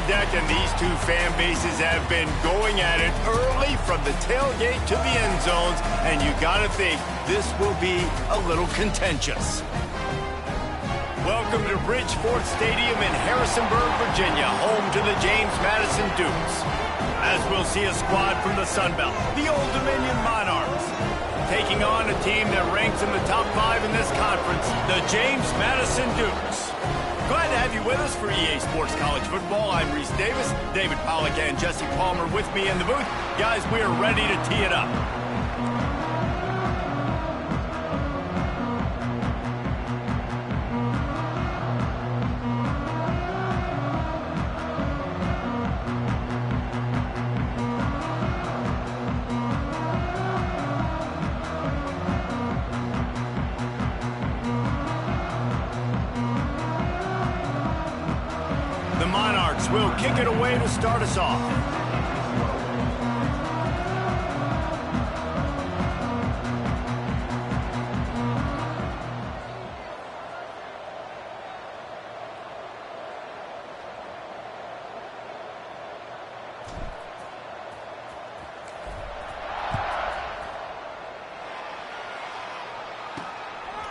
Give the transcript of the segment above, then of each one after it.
deck, and these two fan bases have been going at it early from the tailgate to the end zones, and you gotta think this will be a little contentious. Welcome to Bridgeport Stadium in Harrisonburg, Virginia, home to the James Madison Dukes. As we'll see a squad from the Sun Belt, the Old Dominion Monarchs, taking on a team that ranks in the top 5 in this conference, the James Madison Dukes. Glad to have you with us for EA Sports College Football. I'm Reese Davis, David Pollack and Jesse Palmer with me in the booth. Guys, we are ready to tee it up. The Monarchs will kick it away to start us off.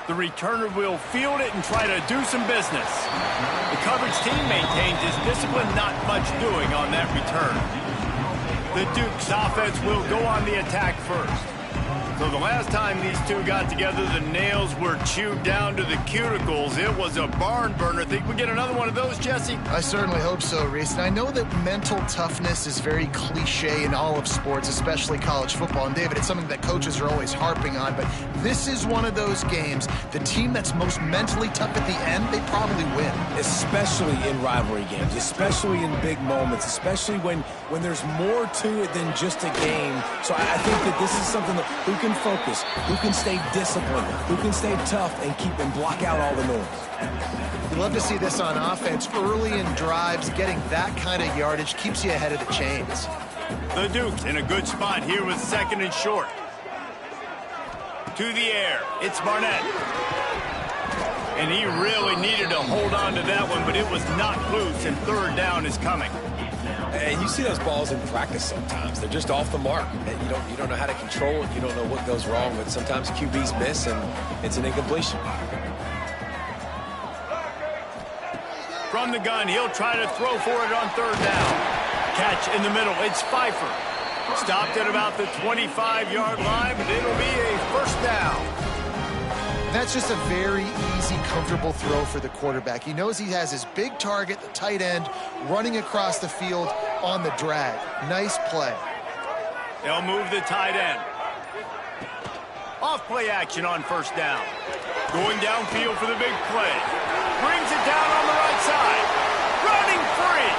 The returner will field it and try to do some business. The coverage team maintains his discipline, not much doing on that return. The Dukes offense will go on the attack first. So the last time these two got together, the nails were chewed down to the cuticles. It was a barn burner. Think we get another one of those, Jesse? I certainly hope so, Reese. And I know that mental toughness is very cliche in all of sports, especially college football. And David, it's something that coaches are always harping on. But this is one of those games. The team that's most mentally tough at the end, they probably win. Especially in rivalry games, especially in big moments, especially when there's more to it than just a game. So I think that this is something that who can focus, who can stay disciplined, who can stay tough and keep and block out all the noise. You love to see this on offense. Early in drives, getting that kind of yardage keeps you ahead of the chains. The Dukes in a good spot here with second and short. To the air, it's Barnett. And he really needed to hold on to that one, but it was knocked loose, and third down is coming. And you see those balls in practice sometimes. They're just off the mark. You don't know how to control it. You don't know what goes wrong, but sometimes QBs miss, and it's an incompletion. From the gun, he'll try to throw for it on third down. Catch in the middle. It's Pfeiffer. Stopped at about the 25-yard line, but it'll be a first down. That's just a very easy, comfortable throw for the quarterback. He knows he has his big target, the tight end, running across the field on the drag. Nice play. They'll move the tight end. Off play action on first down. Going downfield for the big play. Brings it down on the right side. Running free.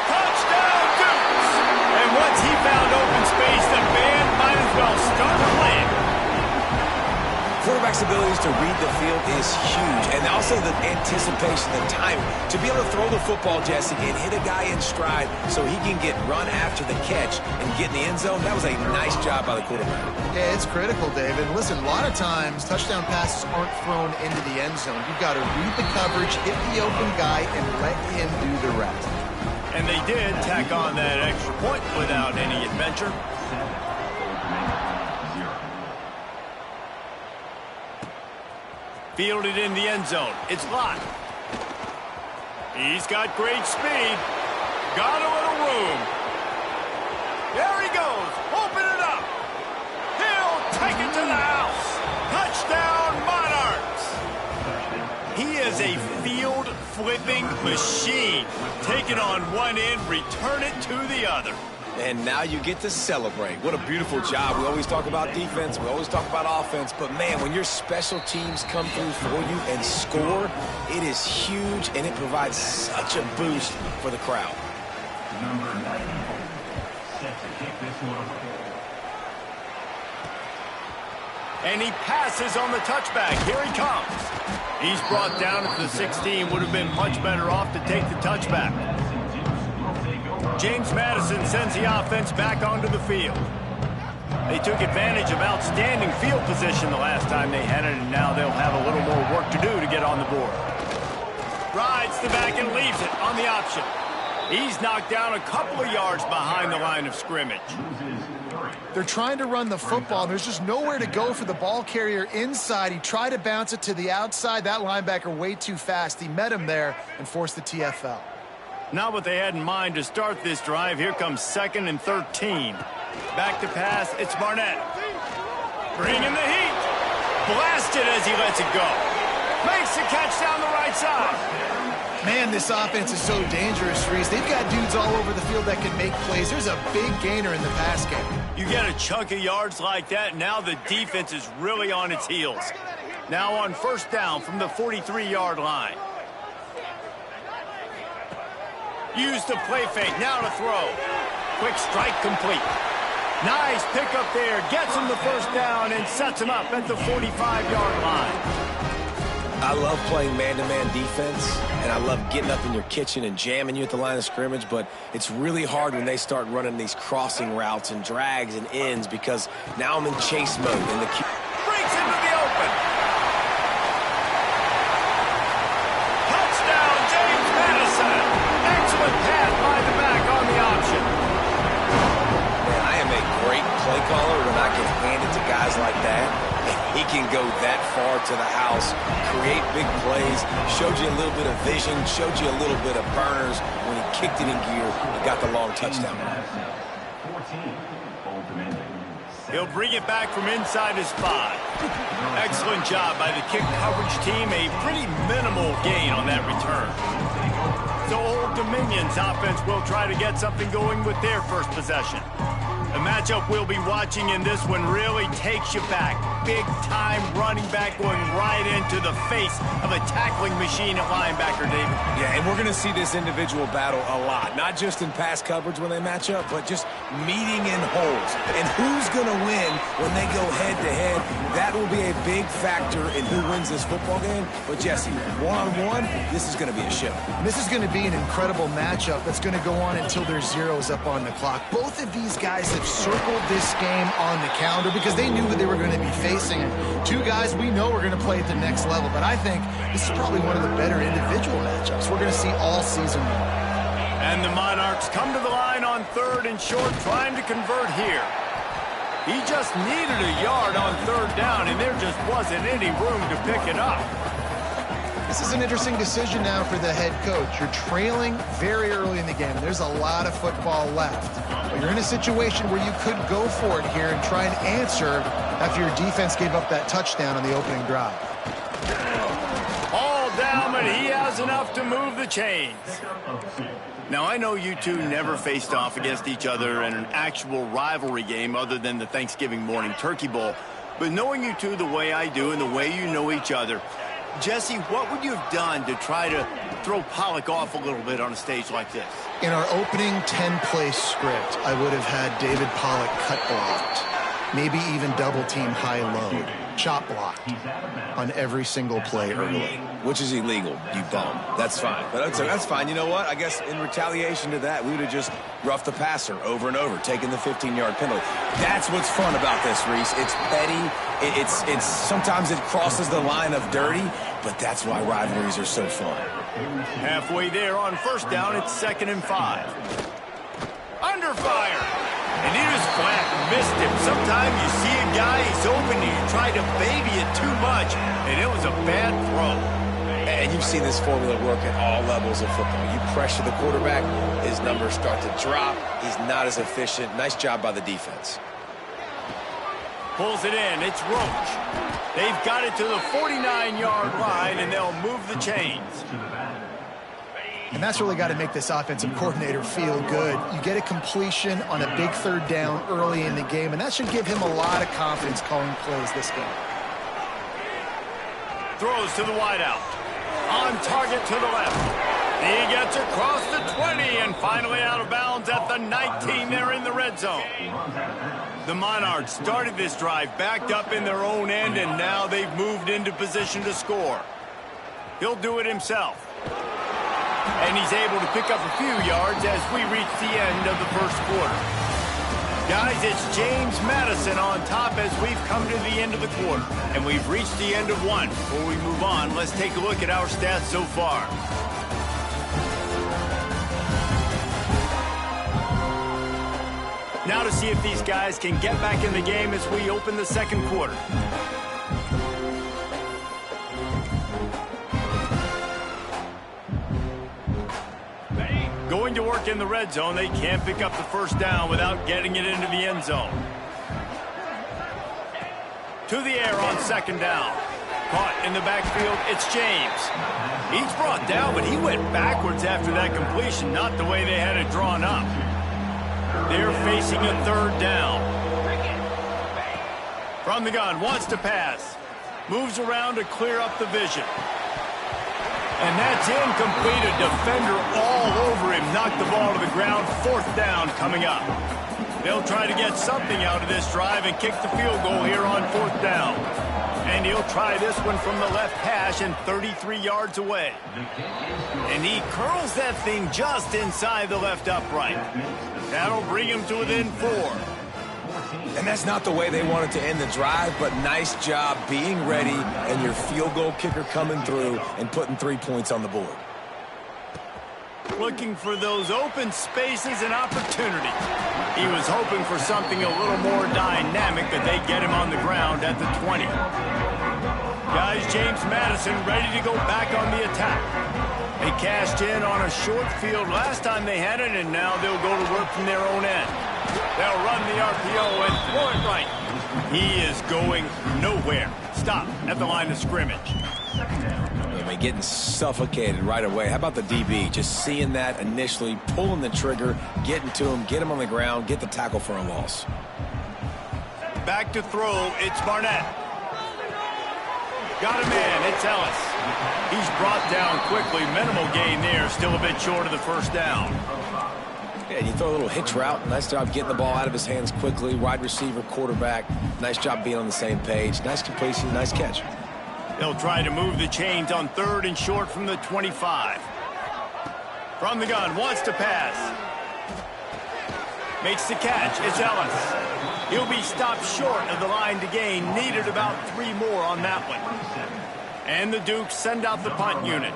Touchdown, Dukes. And once he found open space, the band might as well start playing. Quarterback's abilities to read the field is huge, and also the anticipation, the timing. To be able to throw the football, Jesse, and hit a guy in stride so he can get run after the catch and get in the end zone, that was a nice job by the quarterback. Yeah, it's critical, David. Listen, a lot of times touchdown passes aren't thrown into the end zone. You've got to read the coverage, hit the open guy, and let him do the rest. And they did tack on that extra point without any adventure. Fielded in the end zone. It's locked. He's got great speed. Got a little room. There he goes. Open it up. He'll take it to the house. Touchdown, Monarchs. He is a field-flipping machine. Take it on one end, return it to the other. And now you get to celebrate. What a beautiful job. We always talk about defense. We always talk about offense. But, man, when your special teams come through for you and score, it is huge, and it provides such a boost for the crowd. Number 94, set to kick this one. And he passes on the touchback. Here he comes. He's brought down at the 16. Would have been much better off to take the touchback. James Madison sends the offense back onto the field. They took advantage of outstanding field position the last time they had it, and now they'll have a little more work to do to get on the board. Rides the back and leaves it on the option. He's knocked down a couple of yards behind the line of scrimmage. They're trying to run the football. There's just nowhere to go for the ball carrier inside. He tried to bounce it to the outside. That linebacker way too fast. He met him there and forced the TFL. Not what they had in mind to start this drive. Here comes 2nd and 13. Back to pass. It's Barnett. Bringing the heat. Blasted as he lets it go. Makes the catch down the right side. Man, this offense is so dangerous, Reese. They've got dudes all over the field that can make plays. There's a big gainer in the pass game. You get a chunk of yards like that, now the defense is really on its heels. Now on 1st down from the 43-yard line. Use the play fake, now to throw. Quick strike complete. Nice pickup there, gets him the 1st down and sets him up at the 45-yard line. I love playing man-to-man defense, and I love getting up in your kitchen and jamming you at the line of scrimmage, but it's really hard when they start running these crossing routes and drags and ends because now I'm in chase mode. And the breaks into the open. Touchdown, James Madison. Excellent pass by the back on the option. Man, I am a great play caller when I can hand it to guys like that. He can go that far to the house, create big plays, showed you a little bit of vision, showed you a little bit of burners. When he kicked it in gear, he got the long touchdown. 14. He'll bring it back from inside his 5. Excellent job by the kick coverage team. A pretty minimal gain on that return. So Old Dominion's offense will try to get something going with their first possession. The matchup we'll be watching in this one really takes you back. Big-time running back going right into the face of a tackling machine at linebacker, David. Yeah, and we're going to see this individual battle a lot. Not just in pass coverage when they match up, but just meeting in holes. And who's going to win when they go head-to-head? That will be a big factor in who wins this football game. But, Jesse, one-on-one, this is going to be a show. This is going to be an incredible matchup that's going to go on until there's zeros up on the clock. Both of these guys have circled this game on the calendar because they knew who they were going to be facing. Two guys we know are going to play at the next level, but I think this is probably one of the better individual matchups we're going to see all season long. And the Monarchs come to the line on 3rd and short, trying to convert here. He just needed a yard on 3rd down, and there just wasn't any room to pick it up. This is an interesting decision now for the head coach. You're trailing very early in the game. There's a lot of football left. But you're in a situation where you could go for it here and try and answer after your defense gave up that touchdown on the opening drive. All down, but he has enough to move the chains. Now, I know you two never faced off against each other in an actual rivalry game other than the Thanksgiving morning Turkey Bowl. But knowing you two the way I do and the way you know each other, Jesse, what would you have done to try to throw Pollock off a little bit on a stage like this? In our opening 10-play script, I would have had David Pollock cut blocked, maybe even double-team high-low, chop blocked on every single play early. Which is illegal, you bum. That's fine. But that's fine. You know what? I guess in retaliation to that, we would have just roughed the passer over and over, taking the 15-yard penalty. That's what's fun about this, Reese. It's petty. It's sometimes it crosses the line of dirty, but that's why rivalries are so fun. Halfway there on 1st down, it's 2nd and 5. Under fire. And he just flat missed him. Sometimes you see a guy, he's open, and you try to baby it too much, and it was a bad throw. And you've seen this formula work at all levels of football. You pressure the quarterback, his numbers start to drop. He's not as efficient. Nice job by the defense. Pulls it in. It's Roach. They've got it to the 49-yard line, and they'll move the chains. And that's really got to make this offensive coordinator feel good. You get a completion on a big 3rd down early in the game, and that should give him a lot of confidence calling plays this game. Throws to the wideout. On target to the left. He gets across the 20 and finally out of bounds at the 19. They're in the red zone. The Monarchs started this drive backed up in their own end, and now they've moved into position to score. He'll do it himself. And he's able to pick up a few yards as we reach the end of the 1st quarter. Guys, it's James Madison on top as we've come to the end of the quarter. And we've reached the end of one. Before we move on, let's take a look at our stats so far. Now to see if these guys can get back in the game as we open the second quarter. Going to work in the red zone, they can't pick up the first down without getting it into the end zone. To the air on second down. Caught in the backfield, it's James. He's brought down, but he went backwards after that completion, not the way they had it drawn up. They're facing a third down. From the gun, wants to pass. Moves around to clear up the vision. And that's incomplete. A defender all over him. Knocked the ball to the ground. Fourth down coming up. They'll try to get something out of this drive and kick the field goal here on fourth down. And he'll try this one from the left hash and 33 yards away. And he curls that thing just inside the left upright. That'll bring him to within 4. And that's not the way they wanted to end the drive, but nice job being ready and your field goal kicker coming through and putting 3 points on the board. Looking for those open spaces and opportunities. He was hoping for something a little more dynamic, but they get him on the ground at the 20. Guys, James Madison ready to go back on the attack. They cashed in on a short field last time they had it, and now they'll go to work from their own end. They'll run the RPO and throw it right. He is going nowhere. Stop at the line of scrimmage. I mean, getting suffocated right away. How about the DB? Just seeing that initially, pulling the trigger, getting to him, get him on the ground, get the tackle for a loss. Back to throw, it's Barnett. Got a man, it's Ellis. He's brought down quickly. Minimal gain there, still a bit short of the first down. Yeah, and you throw a little hitch route. Nice job getting the ball out of his hands quickly. Wide receiver, quarterback. Nice job being on the same page. Nice completion, nice catch. They'll try to move the chains on third and short from the 25. From the gun, wants to pass. Makes the catch, it's Ellis. He'll be stopped short of the line to gain. Needed about 3 more on that one. And the Dukes send out the punt unit.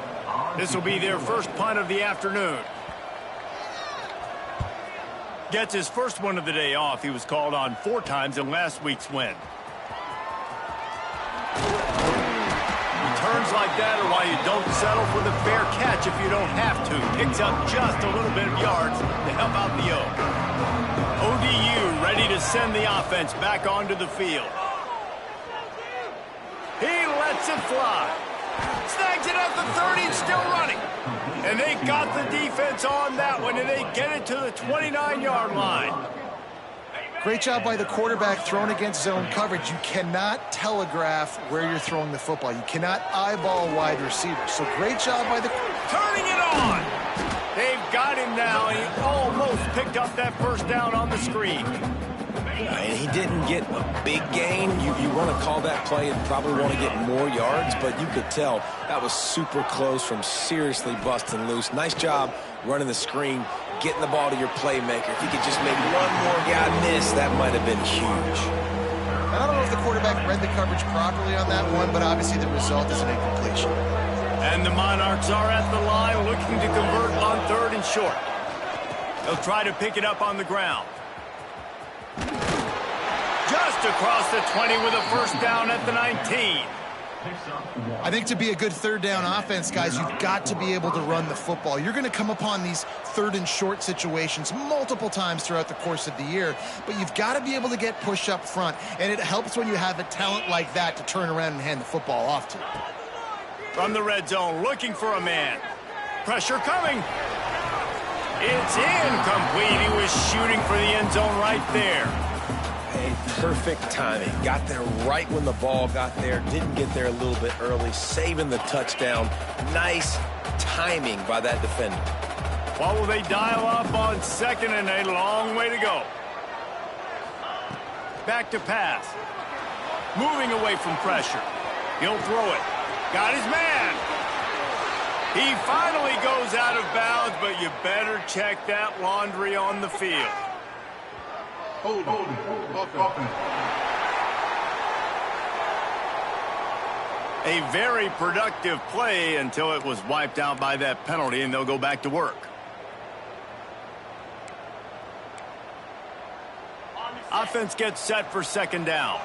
This will be their first punt of the afternoon. Gets his first one of the day off. He was called on 4 times in last week's win. Returns like that are why you don't settle for the fair catch if you don't have to. Picks up just a little bit of yards to help out the O. ODU ready to send the offense back onto the field. He lets it fly. Snags it at the 30, still running. And they got the defense on that one, and they get it to the 29-yard line. Great job by the quarterback thrown against zone coverage. You cannot telegraph where you're throwing the football. You cannot eyeball wide receivers. So great job by the... Turning it on. They've got him now, and he almost picked up that first down on the screen. And he didn't get a big gain. You want to call that play and probably want to get more yards, but you could tell that was super close from seriously busting loose. Nice job running the screen, getting the ball to your playmaker. If he could just make one more guy miss, that might have been huge. I don't know if the quarterback read the coverage properly on that one, but obviously the result is an incompletion. And the Monarchs are at the line looking to convert on third and short. They'll try to pick it up on the ground. Just across the 20 with a first down at the 19. I think to be a good third down offense, guys, you've got to be able to run the football. You're going to come upon these third and short situations multiple times throughout the course of the year, but you've got to be able to get push up front, and it helps when you have a talent like that to turn around and hand the football off to. From the red zone, looking for a man. Pressure coming. It's incomplete. He was shooting for the end zone right there. Perfect timing. Got there right when the ball got there. Didn't get there a little bit early. Saving the touchdown. Nice timing by that defender. What will they dial up on second and a long way to go? Back to pass. Moving away from pressure. He'll throw it. Got his man. He finally goes out of bounds, but you better check that laundry on the field. Hold. A very productive play until it was wiped out by that penalty, and they'll go back to work. Offense gets set for second down.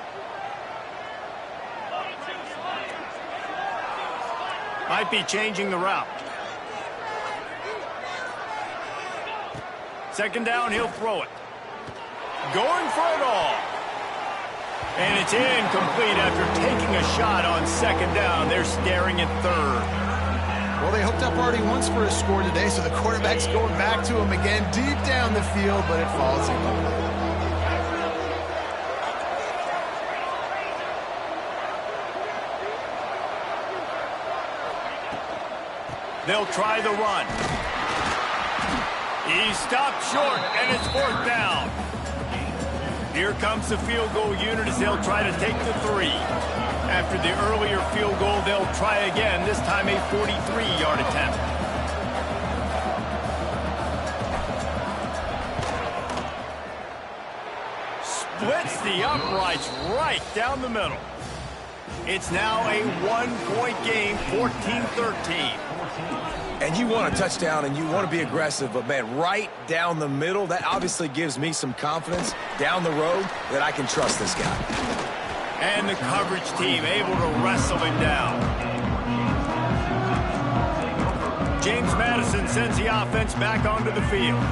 Might be changing the route. Second down, he'll throw it. Going for it all. And it's incomplete after taking a shot on second down. They're staring at third. Well, they hooked up already once for a score today, so the quarterback's going back to him again deep down the field, but it falls incomplete. They'll try the run. He stopped short, and it's fourth down. Here comes the field goal unit as they'll try to take the 3. After the earlier field goal, they'll try again, this time a 43-yard attempt. Splits the uprights right down the middle. It's now a 1-point game, 14-13. And you want a touchdown and you want to be aggressive, but, man, right down the middle, that obviously gives me some confidence down the road that I can trust this guy. And the coverage team able to wrestle him down. James Madison sends the offense back onto the field.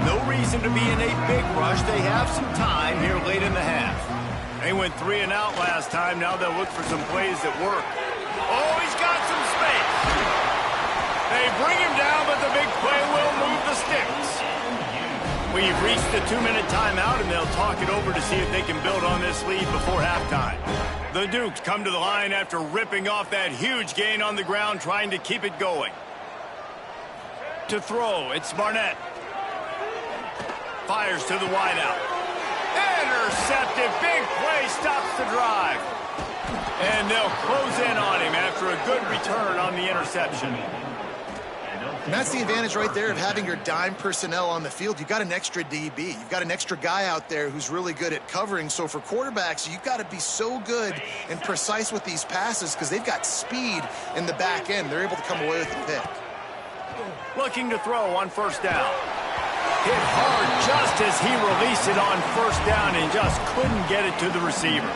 No reason to be in a big rush. They have some time here late in the half. They went 3 and out last time. Now they'll look for some plays that work. Oh, he's got some space. They bring him down, but the big play will move the sticks. We've reached the 2-minute timeout, and they'll talk it over to see if they can build on this lead before halftime. The Dukes come to the line after ripping off that huge gain on the ground, trying to keep it going. To throw, it's Barnett. Fires to the wideout. Intercepted. Big play stops the drive. And they'll close in on him after a good return on the interception. And that's the advantage right there of having your dime personnel on the field. You've got an extra DB. You've got an extra guy out there who's really good at covering. So for quarterbacks, you've got to be so good and precise with these passes because they've got speed in the back end. They're able to come away with the pick. Looking to throw on first down. Hit hard just as he released it on first down and just couldn't get it to the receiver.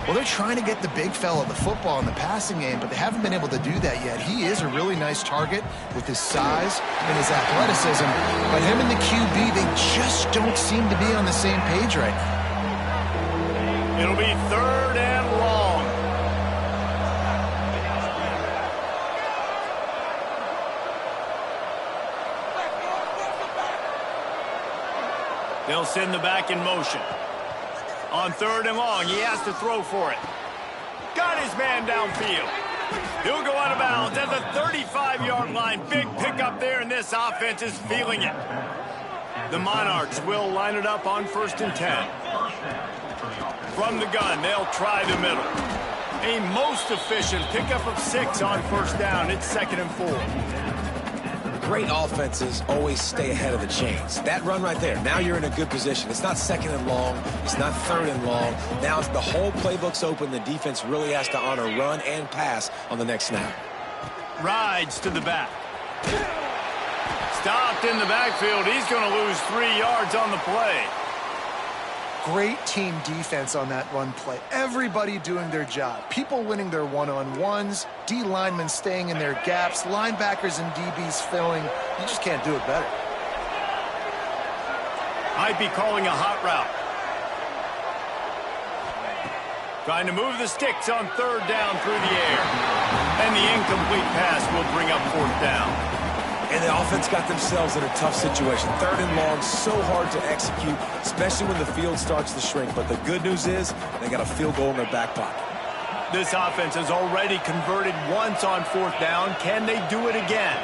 Well, they're trying to get the big fella the football in the passing game, but they haven't been able to do that yet. He is a really nice target with his size and his athleticism, but him and the QB, they just don't seem to be on the same page right now. It'll be third and long. They'll send the back in motion. On third and long, he has to throw for it. Got his man downfield. He'll go out of bounds at the 35-yard line. Big pickup there, and this offense is feeling it. The Monarchs will line it up on 1st and 10. From the gun, they'll try the middle. A most efficient pickup of 6 on first down. It's 2nd and 4. Great offenses always stay ahead of the chains. That run right there, now you're in a good position. It's not 2nd and long. It's not 3rd and long. Now the whole playbook's open. The defense really has to honor run and pass on the next snap. Rides to the back. Stopped in the backfield. He's going to lose 3 yards on the play. Great team defense on that run play. Everybody doing their job. People winning their one-on-ones, D linemen staying in their gaps, linebackers and DBs filling. You just can't do it better. Might be calling a hot route. Trying to move the sticks on 3rd down through the air. And the incomplete pass will bring up 4th down. And the offense got themselves in a tough situation. 3rd and long, so hard to execute, especially when the field starts to shrink. But the good news is they got a field goal in their back pocket. This offense has already converted once on 4th down. Can they do it again?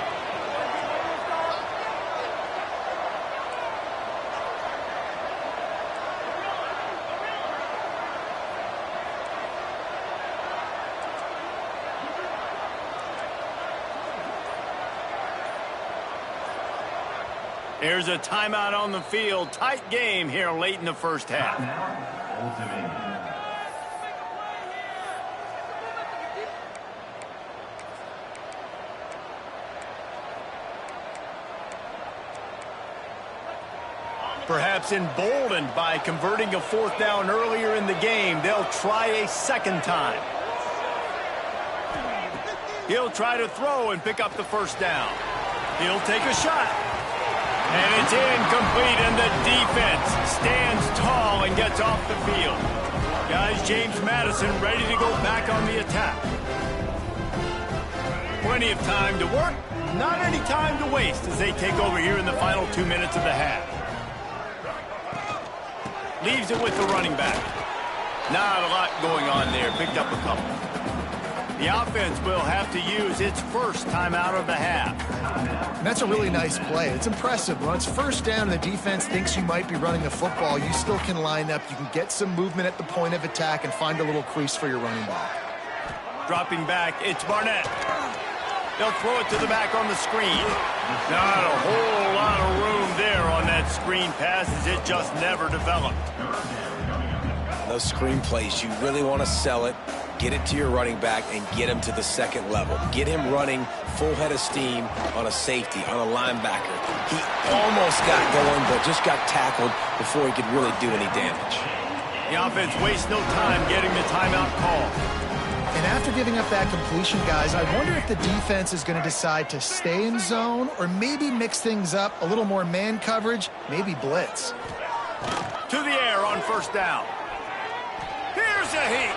There's a timeout on the field. Tight game here late in the first half. Perhaps emboldened by converting a 4th down earlier in the game, they'll try a second time. He'll try to throw and pick up the 1st down. He'll take a shot. And it's incomplete, and the defense stands tall and gets off the field. Guys, James Madison ready to go back on the attack. Plenty of time to work, not any time to waste as they take over here in the final 2 minutes of the half. Leaves it with the running back. Not a lot going on there. Picked up a couple. The offense will have to use its first timeout of the half. And that's a really nice play. It's impressive. When it's 1st down and the defense thinks you might be running the football, you still can line up. You can get some movement at the point of attack and find a little crease for your running back. Dropping back, it's Barnett. They'll throw it to the back on the screen. Not a whole lot of room there on that screen pass as it just never developed. Those screen plays, you really want to sell it, get it to your running back, and get him to the 2nd level. Get him running full head of steam on a safety, on a linebacker. He almost got going, but just got tackled before he could really do any damage. The offense wastes no time getting the timeout call. And after giving up that completion, guys, I wonder if the defense is going to decide to stay in zone or maybe mix things up, a little more man coverage, maybe blitz. To the air on 1st down. Here's a heat.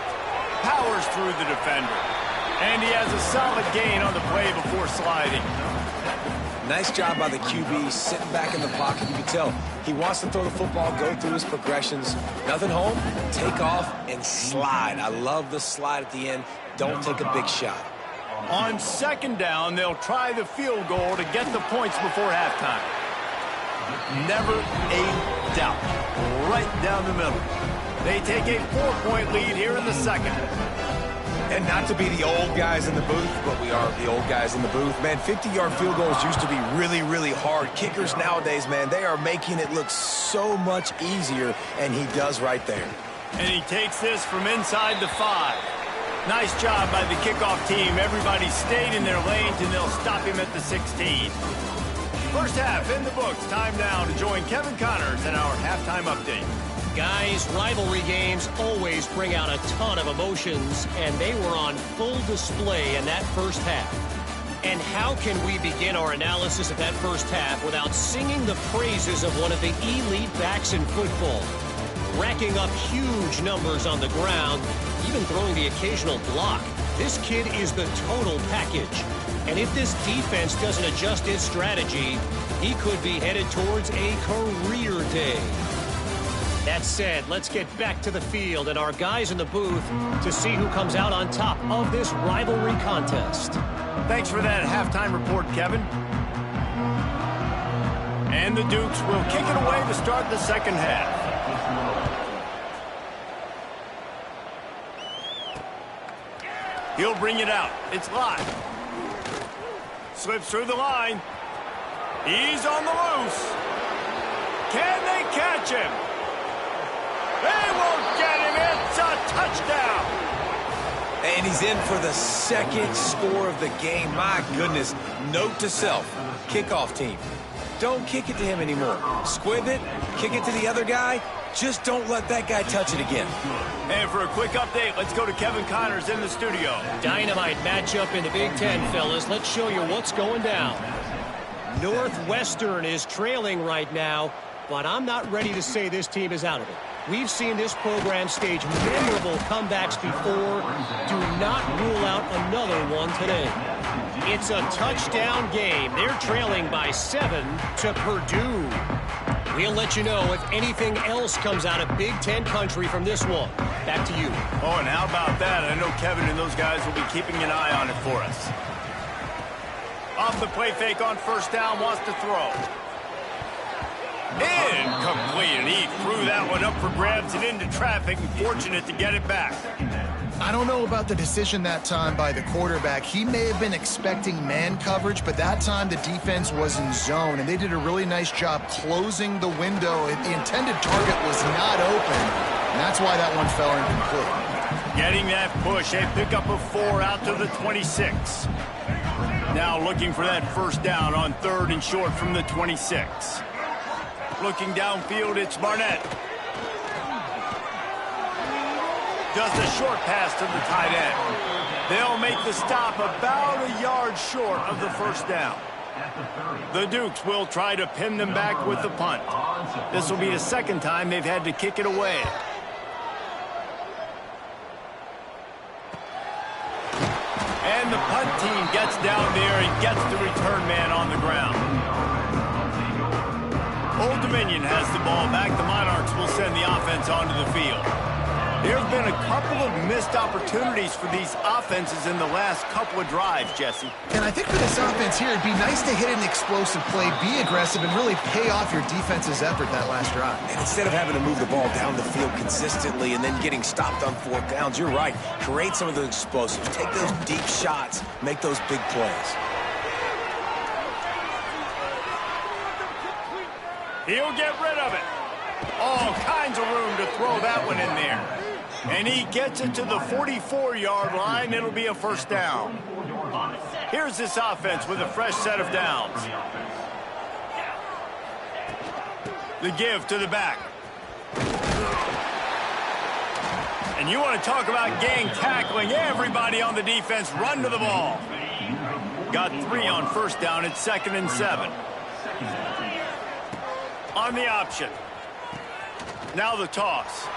Powers through the defender. And he has a solid gain on the play before sliding. Nice job by the QB, sitting back in the pocket. You can tell he wants to throw the football, go through his progressions. Nothing home, take off, and slide. I love the slide at the end. Don't take a big shot. On 2nd down, they'll try the field goal to get the points before halftime. Never a doubt. Right down the middle. They take a 4-point lead here in the 2nd. And not to be the old guys in the booth, but we are the old guys in the booth. Man, 50-yard field goals used to be really, really hard. Kickers nowadays, man, they are making it look so much easier, and he does right there. And he takes this from inside the 5. Nice job by the kickoff team. Everybody stayed in their lanes, and they'll stop him at the 16. First half in the books. Time now to join Kevin Connors in our halftime update. Guys, rivalry games always bring out a ton of emotions, and they were on full display in that 1st half. And how can we begin our analysis of that 1st half without singing the praises of one of the elite backs in football? Racking up huge numbers on the ground, even throwing the occasional block. This kid is the total package. And if this defense doesn't adjust its strategy, he could be headed towards a career day. That said, let's get back to the field and our guys in the booth to see who comes out on top of this rivalry contest. Thanks for that halftime report, Kevin. And the Dukes will kick it away to start the 2nd half. He'll bring it out. It's live. Slips through the line. He's on the loose. Can they catch him? They won't get him. It's a touchdown. And he's in for the 2nd score of the game. My goodness. Note to self, kickoff team. Don't kick it to him anymore. Squib it, kick it to the other guy. Just don't let that guy touch it again. And for a quick update, let's go to Kevin Connors in the studio. Dynamite matchup in the Big Ten, fellas. Let's show you what's going down. Northwestern is trailing right now, but I'm not ready to say this team is out of it. We've seen this program stage memorable comebacks before. Do not rule out another one today. It's a touchdown game. They're trailing by 7 to Purdue. We'll let you know if anything else comes out of Big Ten country from this one. Back to you. Oh, and how about that? I know Kevin and those guys will be keeping an eye on it for us. Off the play fake on 1st down, wants to throw. Incomplete, and he threw that one up for grabs and into traffic, and fortunate to get it back. I don't know about the decision that time by the quarterback. He may have been expecting man coverage, but that time the defense was in zone, and they did a really nice job closing the window. The intended target was not open, and that's why that one fell incomplete. Getting that push, a pickup of 4 out to the 26. Now looking for that 1st down on 3rd and short from the 26. Looking downfield, it's Barnett. Does a short pass to the tight end. They'll make the stop about a yard short of the first down. The Dukes will try to pin them back with the punt. This will be the second time they've had to kick it away. And the punt team gets down there and gets the return man on the ground. Old Dominion has the ball back. The Monarchs will send the offense onto the field. There have been a couple of missed opportunities for these offenses in the last couple of drives, Jesse. And I think for this offense here, it'd be nice to hit an explosive play, be aggressive, and really pay off your defense's effort that last drive. And instead of having to move the ball down the field consistently and then getting stopped on 4th downs, you're right. Create some of those explosives. Take those deep shots. Make those big plays. He'll get rid of it. All kinds of room to throw that one in there. And he gets it to the 44-yard line. It'll be a first down. Here's this offense with a fresh set of downs. The give to the back. And you want to talk about gang tackling. Everybody on the defense run to the ball. Got 3 on first down. It's 2nd and 7. On the option. Now the toss.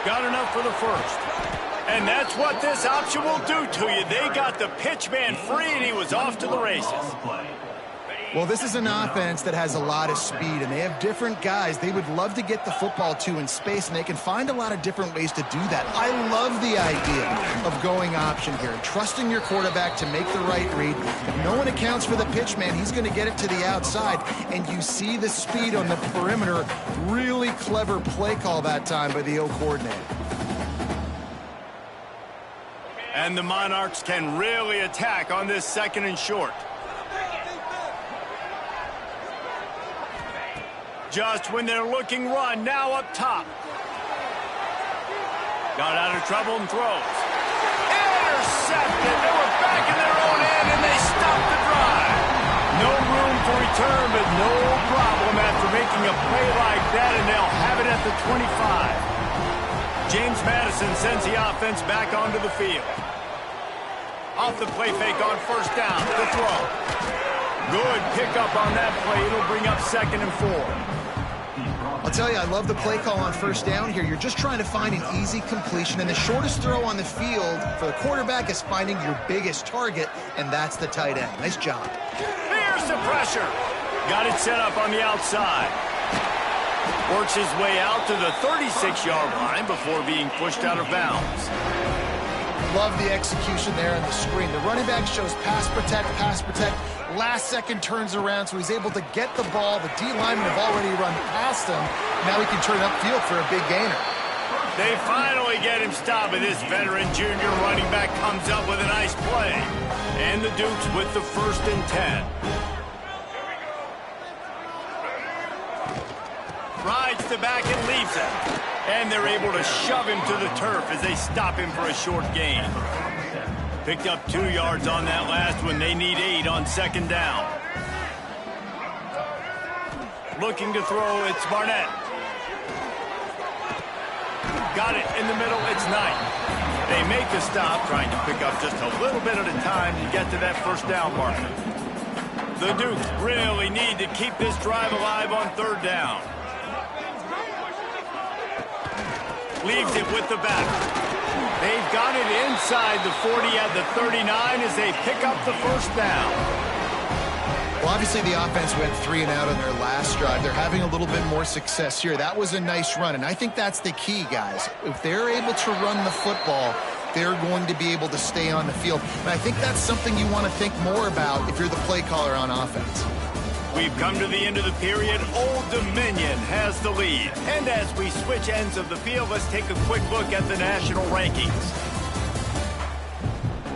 Got enough for the first. And that's what this option will do to you. They got the pitch man free, and he was off to the races. Well, this is an offense that has a lot of speed, and they have different guys they would love to get the football to in space, and they can find a lot of different ways to do that. I love the idea of going option here, trusting your quarterback to make the right read. If no one accounts for the pitch man, he's going to get it to the outside, and you see the speed on the perimeter. Really clever play call that time by the O coordinator. And the Monarchs can really attack on this 2nd and short. Just when they're looking run, now up top. Got out of trouble and throws. Intercepted. They were back in their own end, and they stopped the drive. No room to return, but no problem after making a play like that, and they'll have it at the 25. James Madison sends the offense back onto the field. Off the play fake on first down. The throw. Good pickup on that play. It'll bring up 2nd and 4. I'll tell you, I love the play call on first down here. You're just trying to find an easy completion, and the shortest throw on the field for the quarterback is finding your biggest target, and that's the tight end. Nice job. Here's the pressure. Got it set up on the outside. Works his way out to the 36-yard line before being pushed out of bounds. Love the execution there on the screen. The running back shows pass protect, pass protect. Last second turns around, so he's able to get the ball. The D linemen have already run past him. Now he can turn upfield for a big gainer. They finally get him stopped, and this veteran junior running back comes up with a nice play. And the Dukes with the 1st and 10. Rides the back and leaves it. And they're able to shove him to the turf as they stop him for a short gain. Picked up 2 yards on that last one. They need 8 on 2nd down. Looking to throw, it's Barnett. Got it in the middle, it's Knight. They make the stop, trying to pick up just a little bit at a time to get to that first down marker. The Dukes really need to keep this drive alive on 3rd down. Leaves it with the back. They've got it inside the 40 at the 39 as they pick up the first down. Well, obviously the offense went 3 and out on their last drive. They're having a little bit more success here. That was a nice run, and I think that's the key, guys. If they're able to run the football, they're going to be able to stay on the field. And I think that's something you want to think more about if you're the play caller on offense. We've come to the end of the period. Old Dominion has the lead. And as we switch ends of the field, let's take a quick look at the national rankings.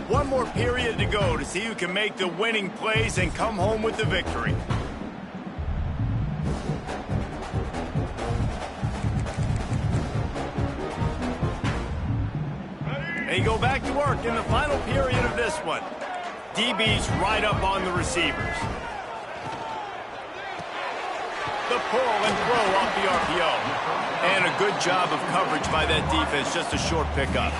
One more period to go to see who can make the winning plays and come home with the victory. They go back to work in the final period of this one. DB's right up on the receivers. The pull and throw off the RPO. And a good job of coverage by that defense, just a short pickup.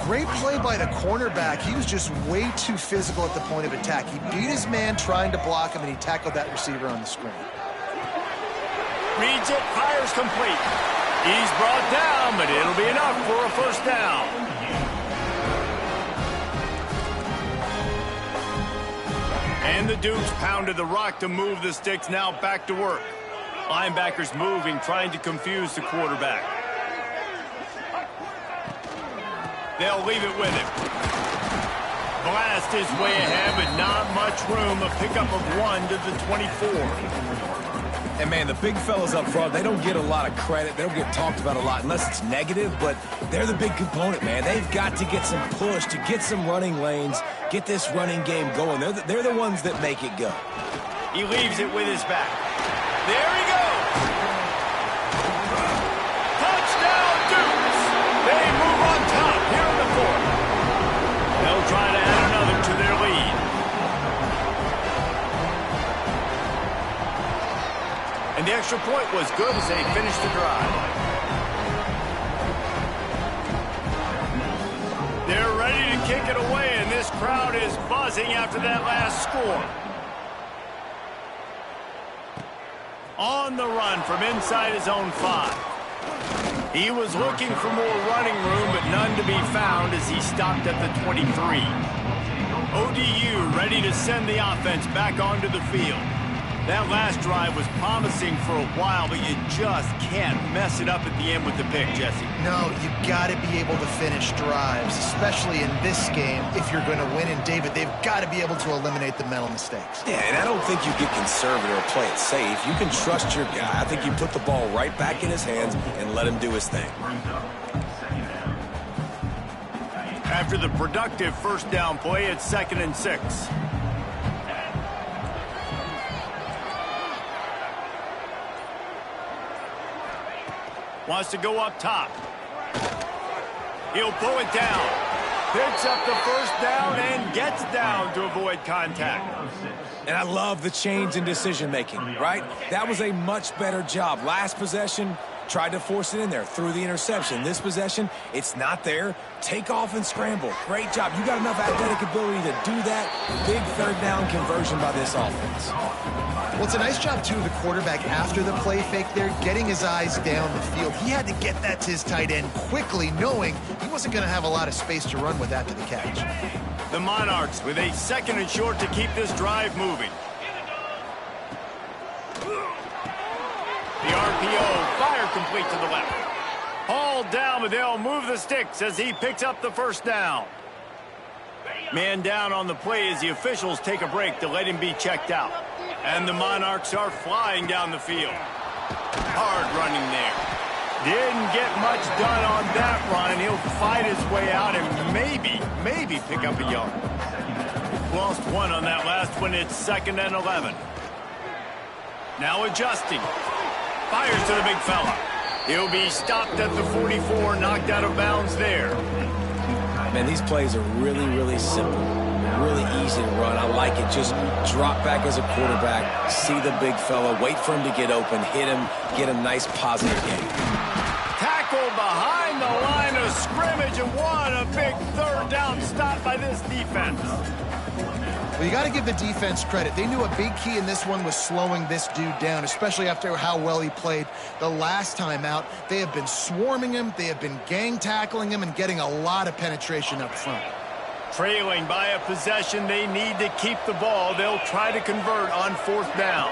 Great play by the cornerback. He was just way too physical at the point of attack. He beat his man trying to block him, and he tackled that receiver on the screen. Reads it, fires complete. He's brought down, but it'll be enough for a first down. And the Dukes pounded the rock to move the sticks, now back to work. Linebackers moving, trying to confuse the quarterback. They'll leave it with him. Blast his way ahead, but not much room. A pickup of 1 to the 24. And, man, the big fellas up front, they don't get a lot of credit. They don't get talked about a lot unless it's negative, but they're the big component, man. They've got to get some push, to get some running lanes, get this running game going. They're the ones that make it go. He leaves it with his back. There he goes. Touchdown, Dukes. They move on top here in the fourth. They'll try to add another to their lead. And the extra point was good as they finished the drive. They're ready to kick it away, and this crowd is buzzing after that last score. On the run from inside his own 5. He was looking for more running room, but none to be found as he stopped at the 23. ODU ready to send the offense back onto the field. That last drive was promising for a while, but you just can't mess it up at the end with the pick, Jesse. No, you got to be able to finish drives, especially in this game if you're going to win. And, David, they've got to be able to eliminate the mental mistakes. Yeah, and I don't think you get conservative or play it safe. You can trust your guy. I think you put the ball right back in his hands and let him do his thing. After the productive first down play, it's 2nd and 6. Wants to go up top. He'll pull it down. Picks up the first down and gets down to avoid contact. And I love the change in decision-making, right? That was a much better job. Last possession, tried to force it in there, threw the interception. This possession, it's not there. Take off and scramble. Great job. You got enough athletic ability to do that. Big third down conversion by this offense. Well, it's a nice job, too, of the quarterback after the play fake there, getting his eyes down the field. He had to get that to his tight end quickly, knowing he wasn't going to have a lot of space to run with after the catch. The Monarchs with a 2nd and short to keep this drive moving. The RPO, fire complete to the left. Hauled down, but they'll move the sticks as he picks up the first down. Man down on the play as the officials take a break to let him be checked out. And the Monarchs are flying down the field. Hard running there. Didn't get much done on that run. He'll fight his way out and maybe pick up a yard. Lost 1 on that last one. It's 2nd and 11. Now adjusting. Fires to the big fella. He'll be stopped at the 44, knocked out of bounds there. Man, these plays are really, really simple. Really easy to run. I like it. Just drop back as a quarterback, see the big fella, wait for him to get open, hit him, get a nice positive game. Tackle behind the line of scrimmage, and what a big third down stop by this defense. Well, you got to give the defense credit. They knew a big key in this one was slowing this dude down, especially after how well he played the last time out. They have been swarming him, they have been gang tackling him, and getting a lot of penetration up front. Trailing by a possession, they need to keep the ball. They'll try to convert on 4th down.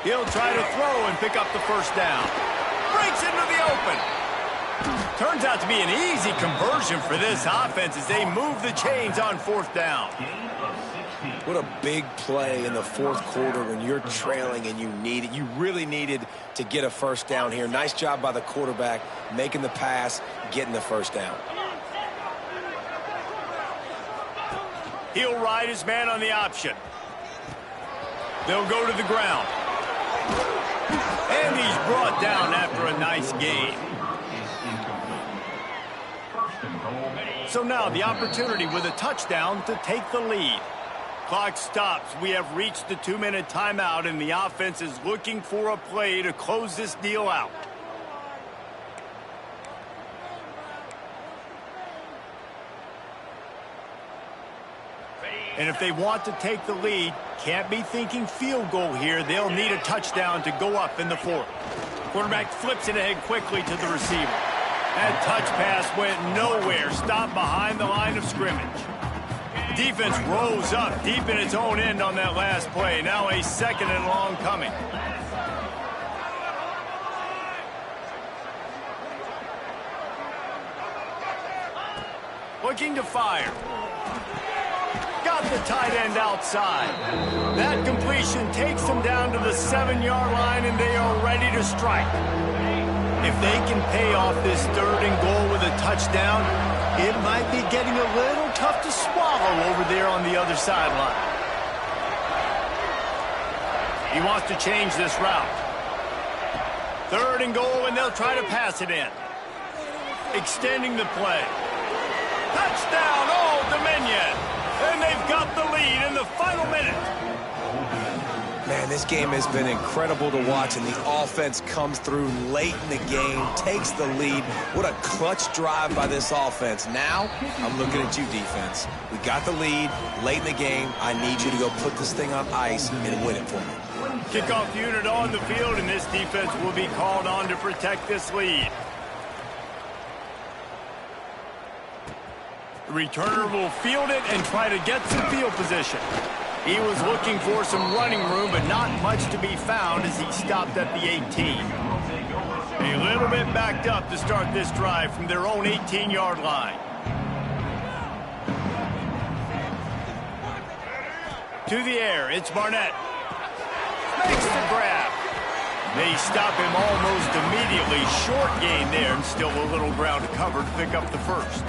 He'll try to throw and pick up the first down. Breaks into the open. Turns out to be an easy conversion for this offense as they move the chains on 4th down. What a big play in the 4th quarter when you're trailing and you need it. You really needed to get a first down here. Nice job by the quarterback making the pass, getting the first down. He'll ride his man on the option. They'll go to the ground. And he's brought down after a nice gain. So now the opportunity with a touchdown to take the lead. Clock stops. We have reached the 2-minute timeout, and the offense is looking for a play to close this deal out. And if they want to take the lead, can't be thinking field goal here. They'll need a touchdown to go up in the fourth. Quarterback flips it ahead quickly to the receiver. That touch pass went nowhere. Stopped behind the line of scrimmage. Defense rose up deep in its own end on that last play. Now a 2nd and long coming. Looking to fire. Got the tight end outside. That completion takes them down to the 7-yard line, and they are ready to strike. If they can pay off this 3rd and goal with a touchdown, it might be getting a little tough to swallow over there on the other sideline. He wants to change this route. 3rd and goal, and they'll try to pass it in. Extending the play. Touchdown, Old Dominion! And they've got the lead in the final minute. Man, this game has been incredible to watch, and the offense comes through late in the game, takes the lead. What a clutch drive by this offense. Now, I'm looking at you, defense. We got the lead late in the game. I need you to go put this thing on ice and win it for me. Kickoff unit on the field, and this defense will be called on to protect this lead. The returner will field it and try to get some field position. He was looking for some running room, but not much to be found as he stopped at the 18. A little bit backed up to start this drive from their own 18-yard line. To the air, it's Barnett. Makes the grab. They stop him almost immediately. Short gain there, and still a little ground to cover to pick up the first.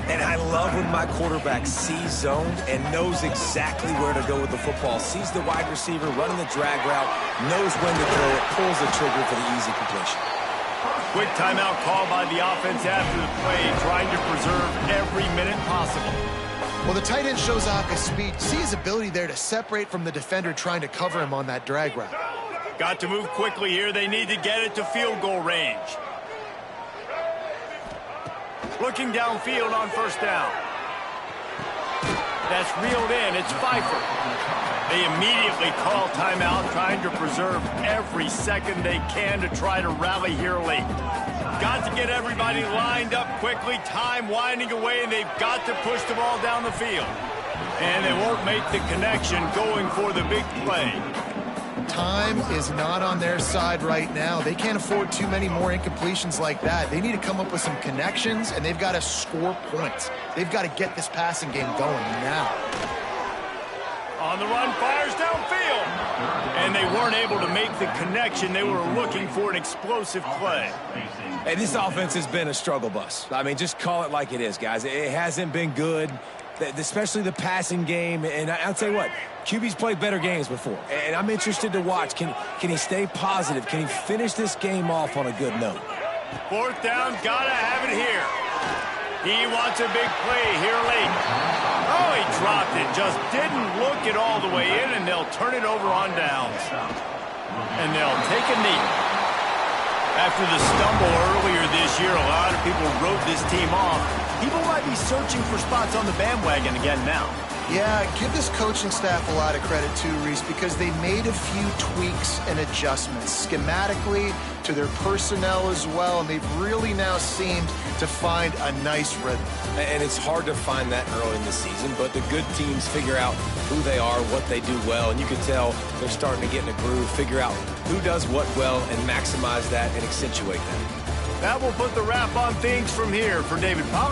And I love when my quarterback sees zone and knows exactly where to go with the football. Sees the wide receiver running the drag route, knows when to throw it, pulls the trigger for the easy completion. Quick timeout call by the offense after the play, trying to preserve every minute possible. Well, the tight end shows off his speed. See his ability there to separate from the defender trying to cover him on that drag route. Got to move quickly here. They need to get it to field goal range. Looking downfield on 1st down. That's reeled in. It's Pfeiffer. They immediately call timeout, trying to preserve every second they can to try to rally here late. Got to get everybody lined up quickly. Time winding away, and they've got to push the ball down the field. And they won't make the connection going for the big play. Time is not on their side right now. They can't afford too many more incompletions like that. They need to come up with some connections, and they've got to score points. They've got to get this passing game going now. On the run, fires downfield. And they weren't able to make the connection. They were looking for an explosive play. Hey, this offense has been a struggle bus. I mean, just call it like it is, guys. It hasn't been good, especially the passing game. And I'll tell you what, QB's played better games before. And I'm interested to watch. Can he stay positive? Can he finish this game off on a good note? 4th down, gotta have it here. He wants a big play here late. Oh, he dropped it. Just didn't look it all the way in, and they'll turn it over on downs. And they'll take a knee. After the stumble earlier this year, a lot of people wrote this team off. People might be searching for spots on the bandwagon again now. Yeah, give this coaching staff a lot of credit too, Reese, because they made a few tweaks and adjustments schematically to their personnel as well, and they've really now seemed to find a nice rhythm. And it's hard to find that early in the season, but the good teams figure out who they are, what they do well, and you can tell they're starting to get in a groove, figure out who does what well, and maximize that and accentuate that. That will put the wrap on things from here. For David Pollack.